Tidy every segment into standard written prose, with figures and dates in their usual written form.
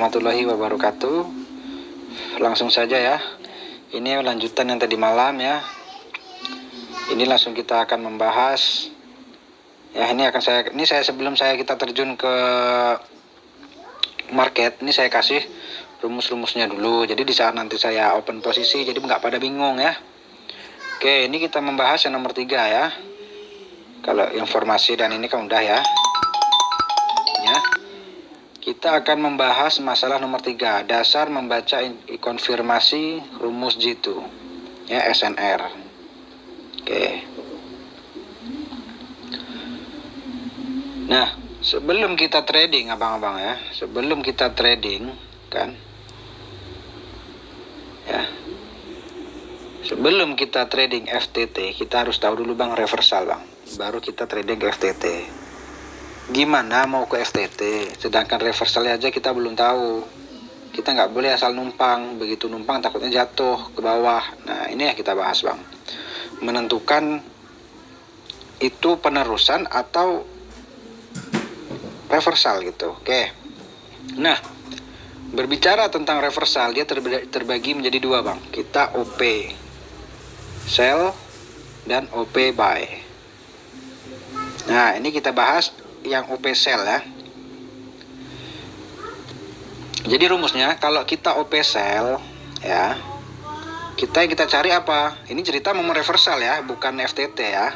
warahmatullahi wabarakatuh. Langsung saja ya. Ini lanjutan yang tadi malam ya. Ini langsung kita akan membahas. Ya, ini saya sebelum kita terjun ke market, ini saya kasih rumus-rumusnya dulu. Jadi di saat nanti saya open posisi, jadi nggak pada bingung ya. Oke, ini kita membahas yang nomor 3 ya. Kalau informasi dan ini kan udah ya. Kita akan membahas masalah nomor 3, dasar membaca konfirmasi rumus G2 ya, SNR. Oke. Nah, sebelum kita trading abang-abang ya, sebelum kita trading kan ya, sebelum kita trading FTT, kita harus tahu dulu bang reversal bang, baru kita trading FTT. Gimana mau ke FTT, sedangkan reversalnya aja kita belum tahu. Kita nggak boleh asal numpang, begitu numpang takutnya jatuh ke bawah. Nah ini ya kita bahas bang, menentukan itu penerusan atau reversal gitu. Oke. Nah, berbicara tentang reversal, dia terbagi menjadi 2 bang. Kita OP sell dan OP buy. Nah ini kita bahas yang OP sell ya. Jadi rumusnya kalau kita OP sell ya, kita cari apa? Ini cerita mau reversal ya, bukan FTT ya.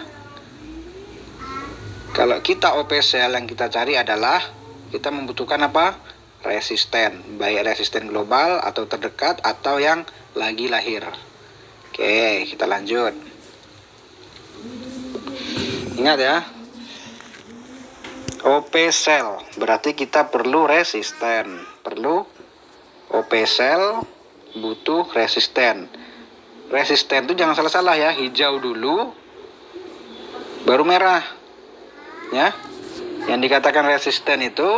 Kalau kita OP sell yang kita cari adalah kita membutuhkan apa? Resisten, baik resisten global atau terdekat atau yang lagi lahir. Oke, kita lanjut. Ingat ya, OP sell berarti kita perlu resisten, perlu OP sell butuh resisten. Resisten itu jangan salah-salah ya, hijau dulu baru merah ya. Yang dikatakan resisten itu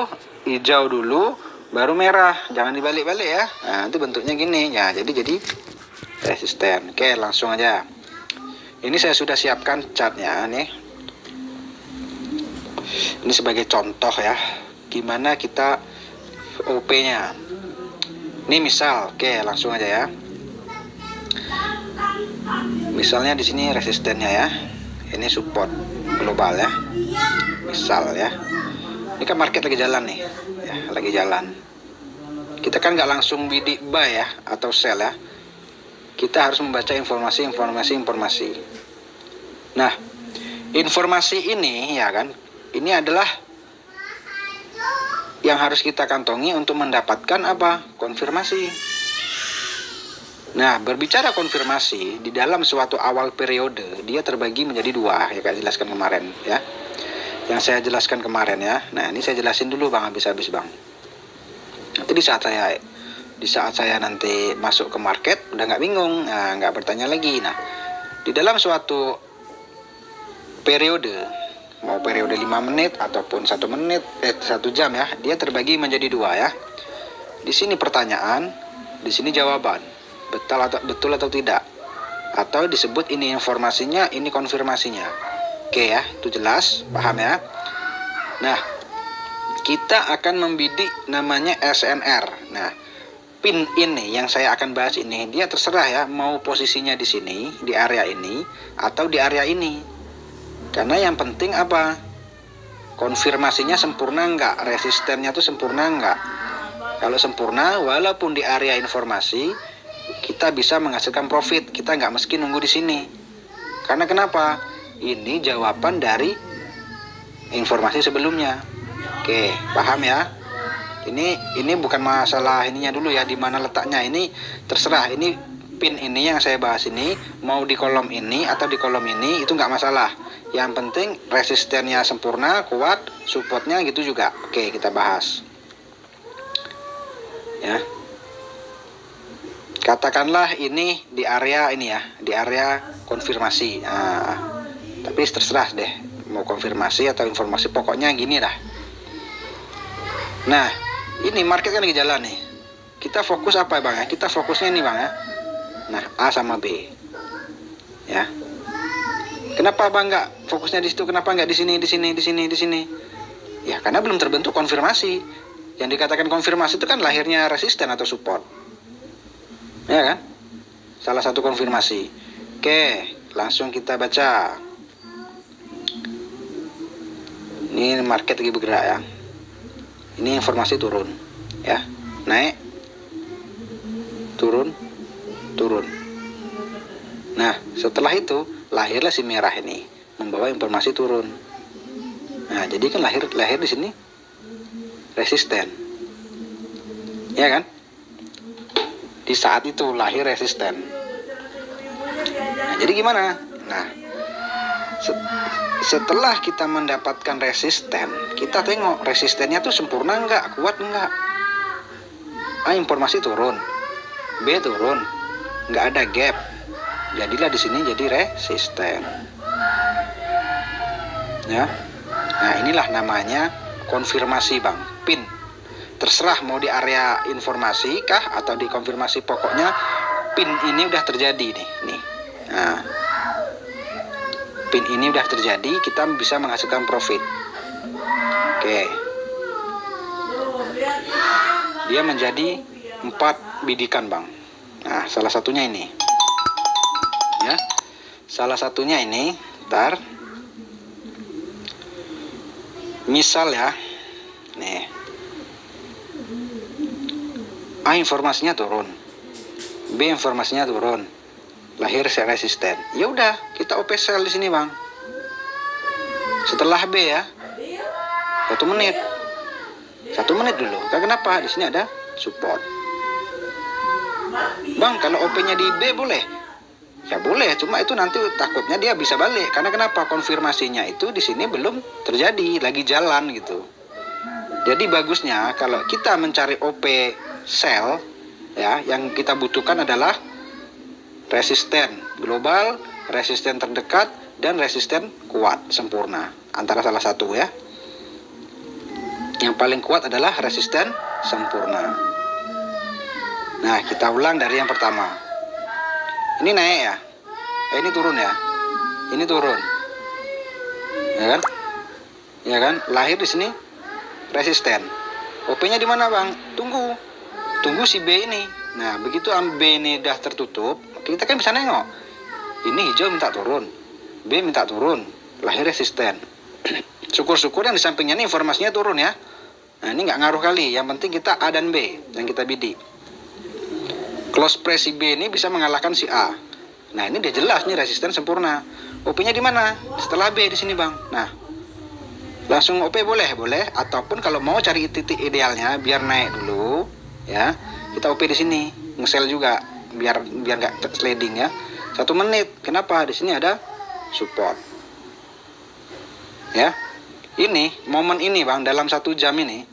hijau dulu baru merah, jangan dibalik-balik ya. Nah itu bentuknya gini ya, jadi resisten. Oke, langsung aja. Ini saya sudah siapkan chartnya nih. Ini sebagai contoh ya, gimana kita OP-nya. Ini misal, oke, langsung aja ya. Misalnya di sini resistennya ya, ini support global ya. Misal ya, ini kan market lagi jalan nih, ya, lagi jalan. Kita kan nggak langsung bidik buy ya atau sell ya. Kita harus membaca informasi. Nah, informasi ini ya kan, ini adalah yang harus kita kantongi untuk mendapatkan apa? Konfirmasi. Nah, berbicara konfirmasi di dalam suatu awal periode, dia terbagi menjadi 2 ya, kayak jelaskan kemarin ya. Yang saya jelaskan kemarin ya. Nah, ini saya jelasin dulu bang, habis-habis bang. Nanti di saat saya nanti masuk ke market udah nggak bingung, nah, nggak bertanya lagi. Nah, di dalam suatu periode, mau periode 5 menit ataupun 1 menit, 1 jam ya, dia terbagi menjadi 2 ya. Di sini pertanyaan, di sini jawaban, betul atau tidak, atau disebut ini informasinya, ini konfirmasinya. Oke ya, itu jelas, paham ya. Nah, kita akan membidik namanya SNR. Nah, pin ini yang saya akan bahas ini, dia terserah ya, mau posisinya di sini, di area ini, atau di area ini. Karena yang penting apa? Konfirmasinya sempurna enggak? Resistennya tuh sempurna enggak? Kalau sempurna, walaupun di area informasi, kita bisa menghasilkan profit. Kita enggak mesti nunggu di sini. Karena kenapa? Ini jawaban dari informasi sebelumnya. Oke, paham ya? Ini bukan masalah ininya dulu ya, di mana letaknya. Ini terserah. Ini pin ini yang saya bahas ini mau di kolom ini atau di kolom ini, itu nggak masalah. Yang penting resistennya sempurna, kuat, supportnya gitu juga. Oke, kita bahas ya. Katakanlah ini di area ini ya, di area konfirmasi. Nah, tapi terserah deh mau konfirmasi atau informasi, pokoknya gini dah. Nah, ini market kan lagi jalan nih. Kita fokus apa bang ya? Kita fokusnya ini bang ya. Nah, A sama B ya. Kenapa bang nggak fokusnya di situ? Kenapa nggak di sini? Ya karena belum terbentuk konfirmasi. Yang dikatakan konfirmasi itu kan lahirnya resisten atau support. Ya kan? Salah satu konfirmasi. Oke, langsung kita baca. Ini market lagi bergerak ya. Ini informasi turun. Ya, naik. Turun. Turun. Nah, setelah itu lahirlah si merah ini, membawa informasi turun. Nah, jadi kan lahir di sini resisten. Ya kan? Di saat itu lahir resisten. Nah, jadi gimana? Nah, setelah kita mendapatkan resisten, kita tengok resistennya tuh sempurna enggak, kuat enggak. Informasi turun, B turun, enggak ada gap. Jadilah di sini jadi resisten. Ya. Nah, inilah namanya konfirmasi, Bang. PIN. Terserah mau di area informasi kah atau di konfirmasi, pokoknya PIN ini udah terjadi nih. Nah, PIN ini udah terjadi, kita bisa menghasilkan profit. Oke. Dia menjadi 4 bidikan, Bang. Nah, salah satunya ini. Ya. Salah satunya ini, ntar. Misal ya. Nih. A informasinya turun, B informasinya turun, lahir resisten. Ya udah, kita OP sell di sini, Bang. Setelah B ya, 1 menit, 1 menit dulu. Kenapa? Di sini ada support. Bang, kalau OP-nya di B boleh? Ya boleh, cuma itu nanti takutnya dia bisa balik. Karena kenapa? Konfirmasinya itu di sini belum terjadi, lagi jalan gitu. Jadi bagusnya kalau kita mencari OP sell, ya, yang kita butuhkan adalah resisten global, resisten terdekat, dan resisten kuat sempurna. Antara salah satu ya. Yang paling kuat adalah resisten sempurna. Nah, kita ulang dari yang pertama. Ini naik ya. Ini turun ya. Ini turun. Ya kan? Ya kan? Lahir di sini resisten. OP-nya di mana, Bang? Tunggu si B ini. Nah, begitu B ini udah tertutup, kita kan bisa nengok. Ini hijau minta turun, B minta turun, lahir resisten. Syukur-syukur yang di sampingnya ini informasinya turun ya. Nah, ini nggak ngaruh kali. Yang penting kita A dan B yang kita bidik. Close price si B ini bisa mengalahkan si A. Nah, ini dia jelas nih resisten sempurna. OP-nya di mana? Setelah B di sini, Bang. Nah, langsung OP boleh, ataupun kalau mau cari titik idealnya biar naik dulu, ya kita OP di sini, nge-sell juga biar nggak sliding ya. 1 menit. Kenapa? Di sini ada support. Ya, ini momen ini, Bang, dalam 1 jam ini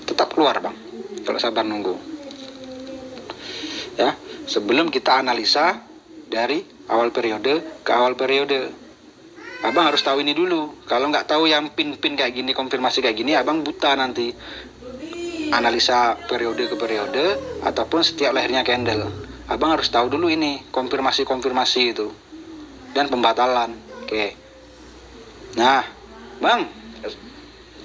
tetap keluar, Bang, kalau sabar nunggu. Ya, sebelum kita analisa dari awal periode ke awal periode. Abang harus tahu ini dulu. Kalau nggak tahu yang pin-pin kayak gini, konfirmasi kayak gini, abang buta nanti. Analisa periode ke periode, ataupun setiap lahirnya candle. Abang harus tahu dulu ini, konfirmasi itu. Dan pembatalan. Oke. Nah, Bang,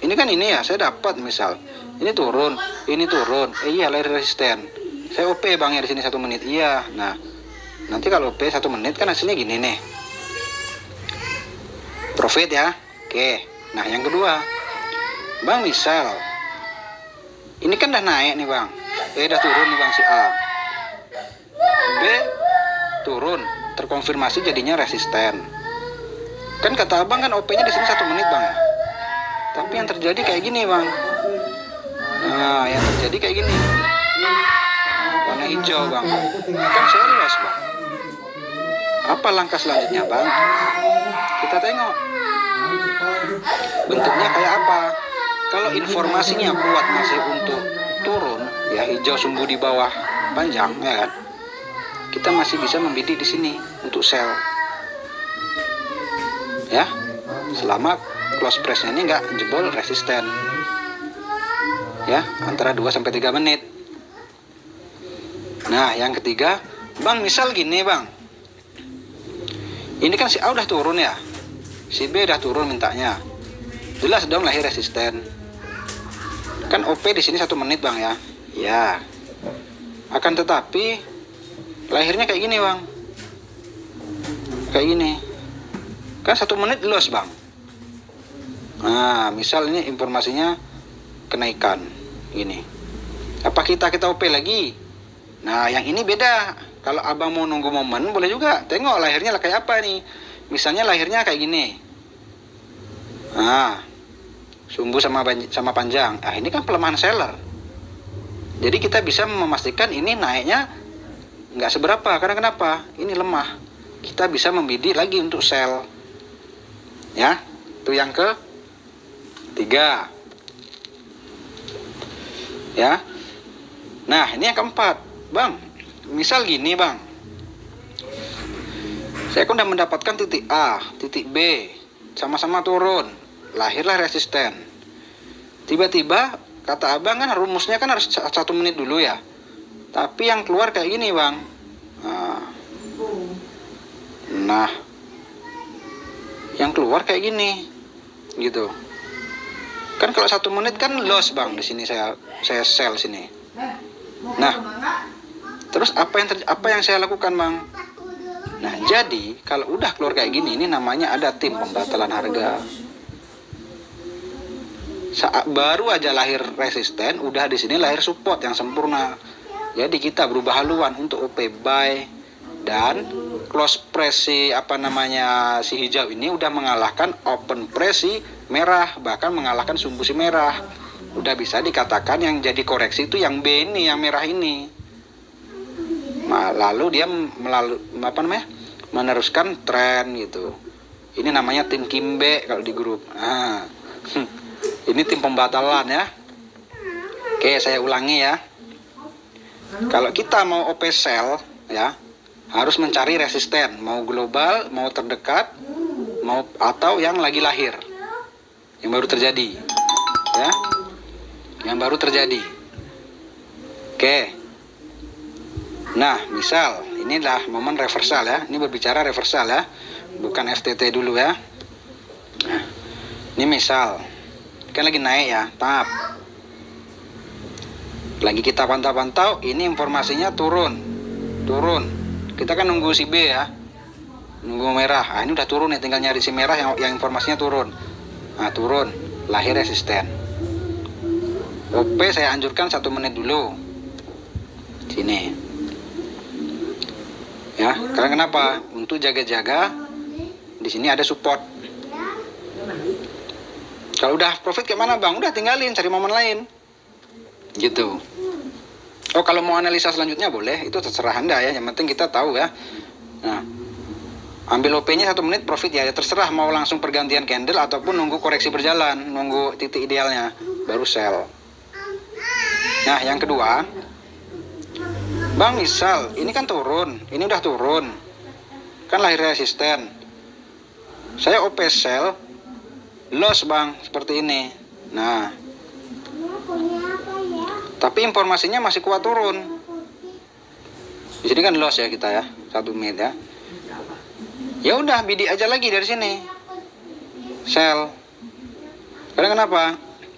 ini kan ini ya, saya dapat misal. Ini turun. Iya, lahir resisten. Saya OP, Bang, ya di sini 1 menit. Iya. Nah, nanti kalau OP 1 menit kan hasilnya gini nih. Profit ya. Oke. Nah, yang kedua, Bang, misal ini kan udah naik nih, Bang. Udah turun nih, Bang, si A. B turun, terkonfirmasi jadinya resisten. Kan kata Abang kan OP-nya di sini 1 menit, Bang. Tapi yang terjadi kayak gini, Bang. Nah, yang terjadi kayak gini. Warna hijau, Bang. Kan serius, Bang. Apa langkah selanjutnya, Bang? Kita tengok bentuknya kayak apa. Kalau informasinya kuat masih untuk turun, ya hijau sumbu di bawah panjang, ya kan? Kita masih bisa membidik di sini untuk sell. Ya, selama close price-nya ini nggak jebol resisten. Ya, antara 2 sampai 3 menit. Nah, yang ketiga, Bang, misal gini, Bang. Ini kan si A udah turun ya. Si B udah turun mintanya. Jelas dong lahir resisten. Kan OP di sini 1 menit bang ya. Ya. Akan tetapi lahirnya kayak gini bang. Kayak gini. Kan 1 menit loss bang. Nah, misal ini informasinya kenaikan gini. Apa kita OP lagi? Nah, yang ini beda. Kalau abang mau nunggu momen boleh juga. Tengok lahirnya lah kayak apa nih. Misalnya lahirnya kayak gini. Nah, sumbu sama panjang. Ah, ini kan pelemahan seller. Jadi kita bisa memastikan ini naiknya nggak seberapa. Karena kenapa? Ini lemah. Kita bisa membidik lagi untuk sell. Ya, itu yang ketiga. Ya. Nah, ini yang keempat. Bang, misal gini bang. Saya kan udah mendapatkan titik A, titik B. Sama-sama turun. Lahirlah resisten. Tiba-tiba kata abang kan rumusnya kan harus 1 menit dulu ya. Tapi yang keluar kayak gini bang. Nah, yang keluar kayak gini, gitu. Kan kalau 1 menit kan loss bang. Di sini saya sell sini. Nah, terus apa yang saya lakukan bang? Nah, jadi kalau udah keluar kayak gini, ini namanya ada tim pembatalan harga. Saat baru aja lahir resisten, udah di sini lahir support yang sempurna. Jadi kita berubah haluan untuk OP buy dan close press si hijau ini udah mengalahkan open press si merah, bahkan mengalahkan sumbu si merah. Udah bisa dikatakan yang jadi koreksi itu yang B ini, yang merah ini. Lalu dia meneruskan tren gitu. Ini namanya tim Kimbe kalau di grup. Nah, ini tim pembatalan ya. Oke, saya ulangi ya. Kalau kita mau OP sell ya, harus mencari resisten, mau global, mau terdekat, atau yang lagi lahir, yang baru terjadi, ya, yang baru terjadi. Oke. Nah, misal inilah momen reversal ya. Ini berbicara reversal ya, bukan FTT dulu ya. Nah, ini misal kan lagi naik ya, tap. Lagi kita pantau-pantau, ini informasinya turun. Kita kan nunggu si B ya, nunggu merah. Ah, ini udah turun nih, tinggal nyari si merah yang informasinya turun. Nah, turun, lahir resisten. OP saya anjurkan 1 menit dulu. Sini. Ya, karena kenapa? Untuk jaga-jaga di sini ada support. Kalau udah profit kayak mana bang? Udah tinggalin, cari momen lain. Gitu. Oh, kalau mau analisa selanjutnya boleh, itu terserah Anda ya. Yang penting kita tahu ya. Nah, ambil OP-nya 1 menit profit ya, terserah mau langsung pergantian candle ataupun nunggu koreksi berjalan, nunggu titik idealnya baru sell. Nah, yang kedua, bang misal ini kan turun, ini udah turun, kan lahir resisten. Saya OP sell, loss bang, seperti ini. Nah, tapi informasinya masih kuat turun. Di sini kan loss ya kita ya, 1 menit ya. Ya udah bidik aja lagi dari sini, sell. Karena kenapa?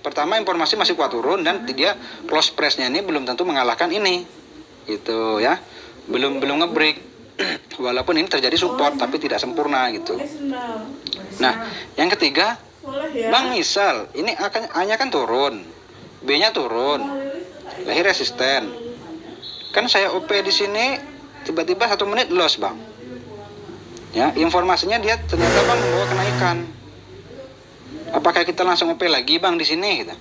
Pertama informasi masih kuat turun dan dia close press-nya ini belum tentu mengalahkan ini, gitu ya. Belum ngebreak. Walaupun ini terjadi support tapi tidak sempurna gitu. Nah, yang ketiga, bang misal ini hanya kan turun, B-nya turun, lahir resisten. Kan saya OP di sini tiba-tiba 1 menit loss bang. Ya, informasinya dia ternyata bang membawa kenaikan. Apakah kita langsung OP lagi bang di sini? Gitu.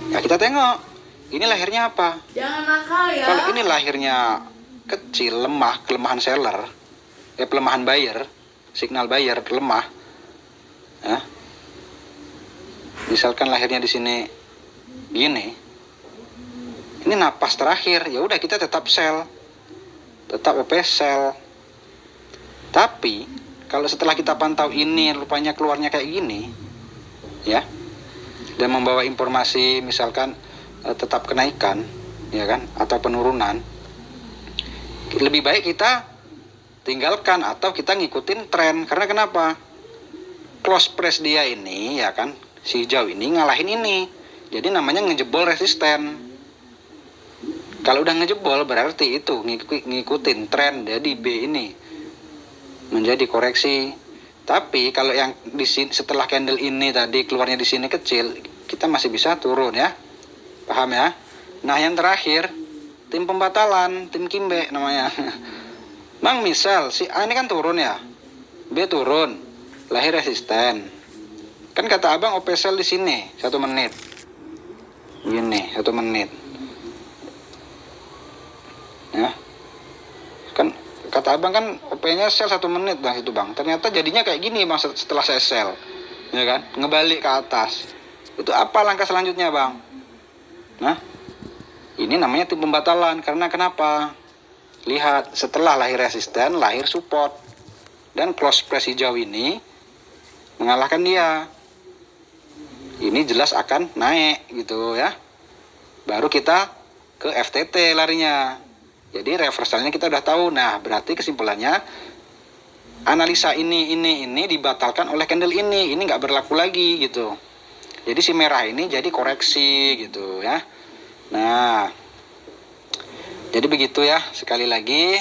Ya kita tengok, ini lahirnya apa? Jangan nakal ya. Kalau ini lahirnya kecil, lemah, kelemahan seller, pelemahan buyer, signal buyer lemah. Ya. Misalkan lahirnya di sini gini, ini napas terakhir, ya udah kita tetap sell, tetap OP sell. Tapi kalau setelah kita pantau ini rupanya keluarnya kayak gini, ya, dan membawa informasi misalkan tetap kenaikan, ya kan, atau penurunan, lebih baik kita tinggalkan atau kita ngikutin tren. Karena kenapa? Close press dia ini, ya kan, si hijau ini ngalahin ini. Jadi namanya ngejebol resisten. Kalau udah ngejebol berarti itu ngikutin tren, jadi B ini menjadi koreksi. Tapi kalau yang di sini setelah candle ini tadi keluarnya di sini kecil, kita masih bisa turun ya. Paham ya? Nah, yang terakhir tim pembatalan, tim Kimbe namanya. Bang, misal si A ini kan turun ya, B turun, lahir resisten. Kan kata abang OP sell di sini 1 menit. Gini 1 menit. Ya. Kan kata abang kan OP-nya sell 1 menit bang itu bang. Ternyata jadinya kayak gini bang setelah saya sell. Ya kan? Ngebalik ke atas. Itu apa langkah selanjutnya bang? Nah, ini namanya tim pembatalan. Karena kenapa? Lihat, setelah lahir resisten, lahir support. Dan close price hijau ini mengalahkan dia. Ini jelas akan naik gitu ya. Baru kita ke FTT larinya. Jadi reversalnya kita udah tahu. Nah, berarti kesimpulannya analisa ini dibatalkan oleh candle ini. Ini nggak berlaku lagi gitu. Jadi si merah ini jadi koreksi gitu ya. Nah, jadi begitu ya, sekali lagi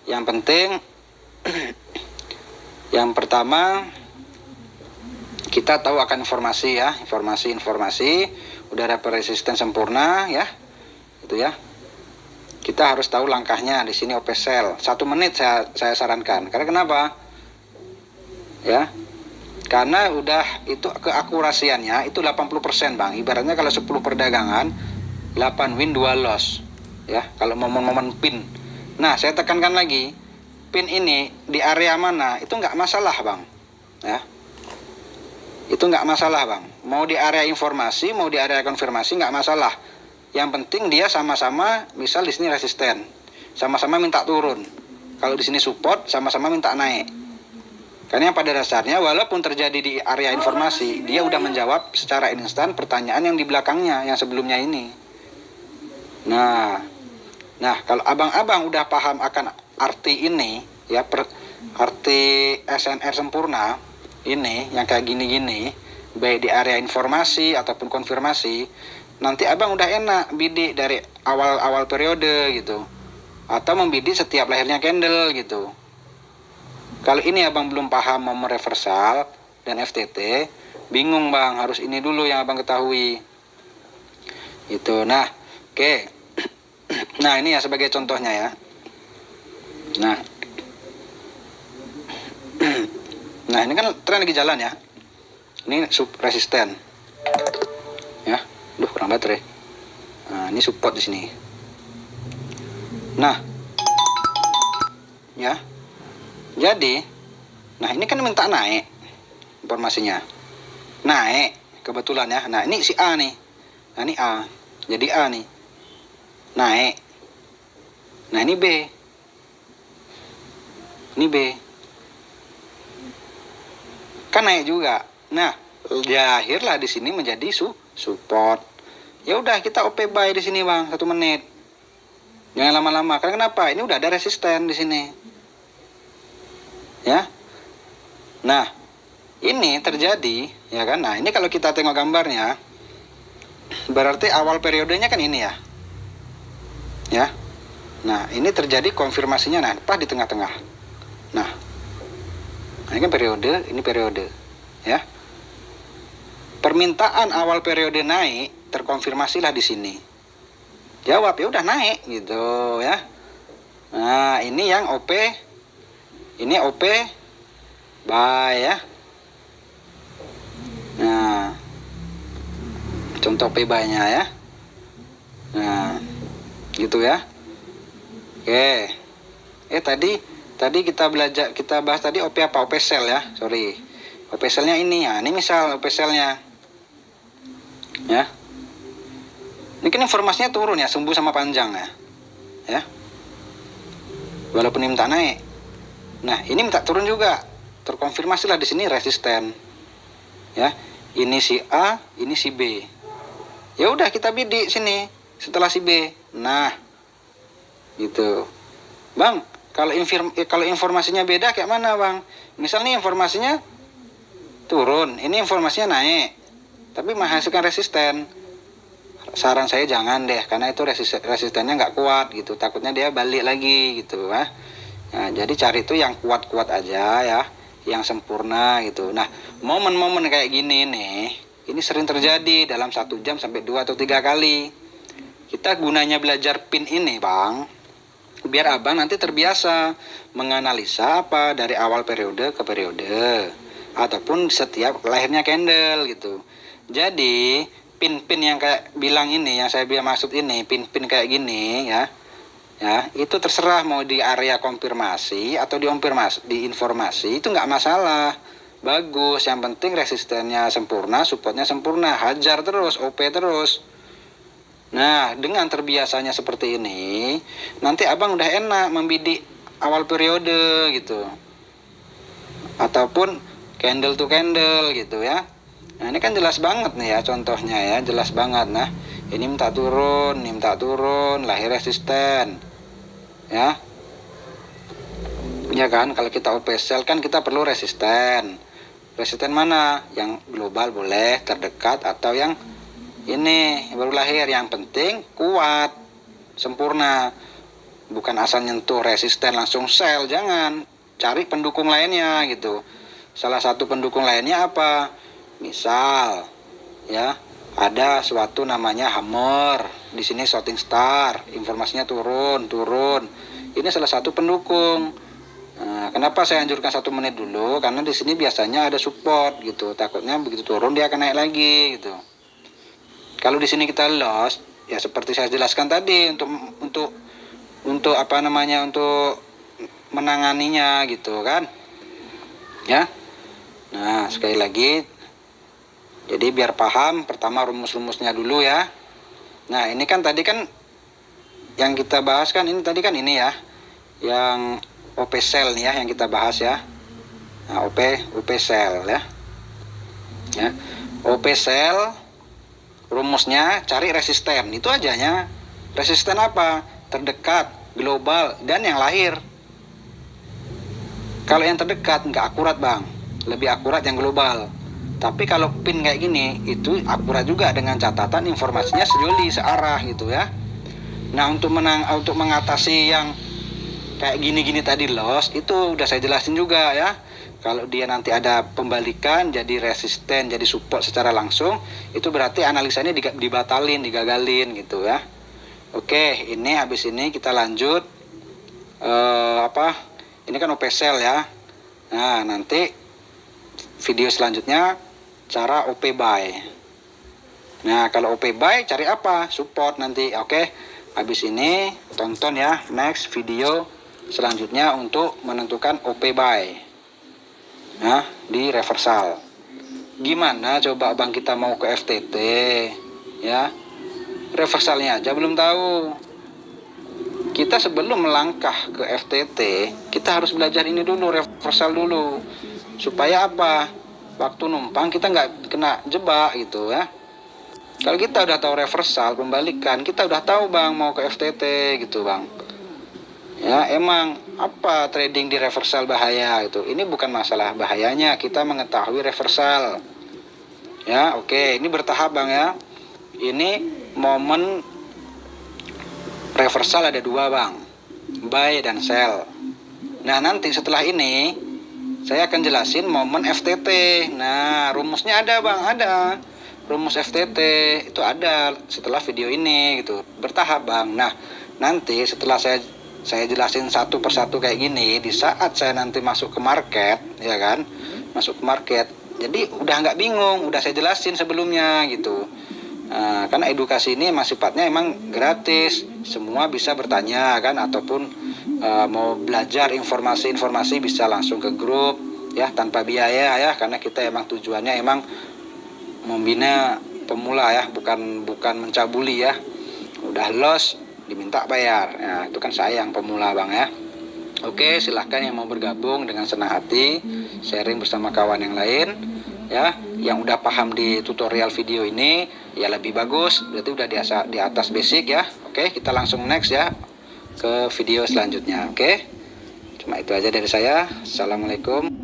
yang penting yang pertama kita tahu akan informasi ya, informasi udah ada resisten sempurna ya. Itu ya. Kita harus tahu langkahnya di sini OP sell 1 menit saya sarankan. Karena kenapa? Ya. Karena udah itu keakurasiannya itu 80% Bang. Ibaratnya kalau 10 perdagangan 8 win 2 loss. Ya, kalau momen-momen pin. Nah, saya tekankan lagi, pin ini di area mana itu nggak masalah bang, ya, itu nggak masalah bang. Mau di area informasi, mau di area konfirmasi nggak masalah. Yang penting dia sama-sama, misal di sini resisten, sama-sama minta turun. Kalau di sini support, sama-sama minta naik. Karena pada dasarnya walaupun terjadi di area informasi, dia udah menjawab secara instan pertanyaan yang di belakangnya, yang sebelumnya ini. Nah, kalau abang-abang udah paham akan arti ini, ya, arti SNR sempurna ini, yang kayak gini-gini, baik di area informasi ataupun konfirmasi, nanti abang udah enak bidik dari awal-awal periode gitu, atau membidik setiap lahirnya candle gitu. Kalau ini abang belum paham mau reversal dan FTT, bingung bang, harus ini dulu yang abang ketahui. Itu. Nah, oke. Nah, ini ya sebagai contohnya ya. Nah. Nah, ini kan tren lagi jalan ya. Ini sub resisten. Ya. Duh, kurang baterai. Nah, ini support di sini. Nah. Ya. Jadi, nah ini kan minta naik informasinya. Naik kebetulan ya. Nah, ini si A nih. Nah, ini A. Jadi A nih. Naik. Nah, ini B. Ini B. Kan naik juga. Nah, lahirlah di sini menjadi support. Ya udah, kita OP buy di sini, Bang, 1 menit. Jangan lama-lama. Karena kenapa? Ini udah ada resisten di sini. Ya. Nah, ini terjadi, ya kan? Nah, ini kalau kita tengok gambarnya, berarti awal periodenya kan ini ya. Ya. Nah, ini terjadi konfirmasinya nah, pas di tengah-tengah. Nah, ini kan periode, ini periode. Ya. Permintaan awal periode naik terkonfirmasilah di sini. Jawab ya udah naik gitu ya. Nah, ini yang OP, ini OP buy ya. Nah, contoh OP buy-nya ya. Nah, gitu ya. Oke. Tadi kita bahas tadi OP apa? OP sell ya. Sorry. OP sell-nya ini ya. Ini misal OP sell-nya. Ya. Ini kan informasinya turun ya, sumbu sama panjang ya. Ya. Walaupun ini minta naik. Nah, ini minta turun juga. Terkonfirmasilah di sini resisten. Ya. Ini si A, ini si B. Ya udah kita bidik sini setelah si B. Nah, gitu. Bang, kalau informasinya beda kayak mana, Bang? Misal nih informasinya turun, ini informasinya naik. tapi menghasilkan resisten. Saran saya jangan deh, karena itu resistennya nggak kuat gitu, takutnya dia balik lagi gitu. Nah, jadi cari itu yang kuat-kuat aja ya, yang sempurna gitu. Nah, momen-momen kayak gini nih, ini sering terjadi dalam 1 jam sampai 2 atau 3 kali. Kita gunanya belajar pin ini bang, biar abang nanti terbiasa menganalisa apa dari awal periode ke periode, ataupun setiap lahirnya candle gitu. Jadi pin-pin yang kayak bilang ini, yang saya bilang maksud ini, pin-pin kayak gini ya, itu terserah mau di area konfirmasi atau di informasi, itu nggak masalah, bagus. Yang penting resistennya sempurna, supportnya sempurna, hajar terus, OP terus. Nah, dengan terbiasanya seperti ini, nanti abang udah enak membidik awal periode gitu, ataupun candle to candle gitu ya. Nah, ini kan jelas banget nih ya contohnya ya, jelas banget. Nah, ini minta turun, lahir resisten. Ya. Ya kan, kalau kita OP sell kan kita perlu resisten. Resisten mana? Yang global boleh, terdekat, atau yang ini baru lahir. Yang penting kuat, sempurna. Bukan asal nyentuh resisten langsung sell, jangan. Cari pendukung lainnya gitu. Salah satu pendukung lainnya apa? Misal ya, ada suatu namanya hammer, di sini shooting star, informasinya turun. Ini salah satu pendukung. Nah, kenapa saya anjurkan 1 menit dulu? Karena di sini biasanya ada support gitu. Takutnya begitu turun dia akan naik lagi gitu. Kalau di sini kita loss, ya seperti saya jelaskan tadi, untuk apa namanya, untuk menanganinya gitu kan. Ya. Nah, sekali lagi, jadi biar paham, pertama rumus-rumusnya dulu ya. Nah, ini kan tadi kan yang kita bahas kan, ini tadi kan ini ya, yang OP sell nih ya, yang kita bahas ya. Nah, OP sell ya. Ya. OP sell rumusnya cari resisten, itu ajanya. Resisten apa? Terdekat, global, dan yang lahir. Kalau yang terdekat nggak akurat bang, lebih akurat yang global. Tapi kalau pin kayak gini, itu akurat juga dengan catatan informasinya sejoli, searah gitu ya. Nah, untuk mengatasi yang kayak gini-gini tadi loss, itu udah saya jelasin juga ya. Kalau dia nanti ada pembalikan jadi resisten, jadi support secara langsung, itu berarti analisanya dibatalin, digagalin gitu ya. Oke, ini habis ini kita lanjut ini kan OP sell ya. Nah, nanti video selanjutnya cara OP buy. Nah, kalau OP buy cari apa? Support nanti. Oke. Habis ini tonton ya next video selanjutnya untuk menentukan OP buy. Nah, di reversal. Gimana coba bang kita mau ke FTT ya? Reversalnya aja belum tahu. Kita sebelum melangkah ke FTT, kita harus belajar ini dulu, reversal dulu. Supaya apa? Waktu numpang kita nggak kena jebak gitu ya. Kalau kita udah tahu reversal, pembalikan, kita udah tahu bang mau ke FTT gitu bang. Ya emang apa trading di reversal bahaya gitu. Ini bukan masalah bahayanya, kita mengetahui reversal. Ya oke, ini bertahap bang ya. Ini momen reversal ada 2 bang, buy dan sell. Nah nanti setelah ini saya akan jelasin momen FTT. Nah rumusnya ada bang, ada rumus FTT itu ada setelah video ini gitu, bertahap bang. Nah nanti setelah saya jelasin satu persatu kayak gini, di saat saya nanti masuk ke market ya kan, masuk ke market, jadi udah nggak bingung, udah saya jelasin sebelumnya gitu. Karena edukasi ini emang sifatnya emang gratis, semua bisa bertanya kan, ataupun mau belajar informasi bisa langsung ke grup ya tanpa biaya ya, karena kita emang tujuannya emang membina pemula ya, bukan mencabuli ya. Udah loss diminta bayar, ya itu kan sayang pemula bang ya. Oke, silahkan yang mau bergabung dengan senang hati sharing bersama kawan yang lain ya, yang udah paham di tutorial video ini ya lebih bagus, berarti udah di atas basic ya. Oke, kita langsung next ya ke video selanjutnya. Oke, cuma itu aja dari saya. Assalamualaikum.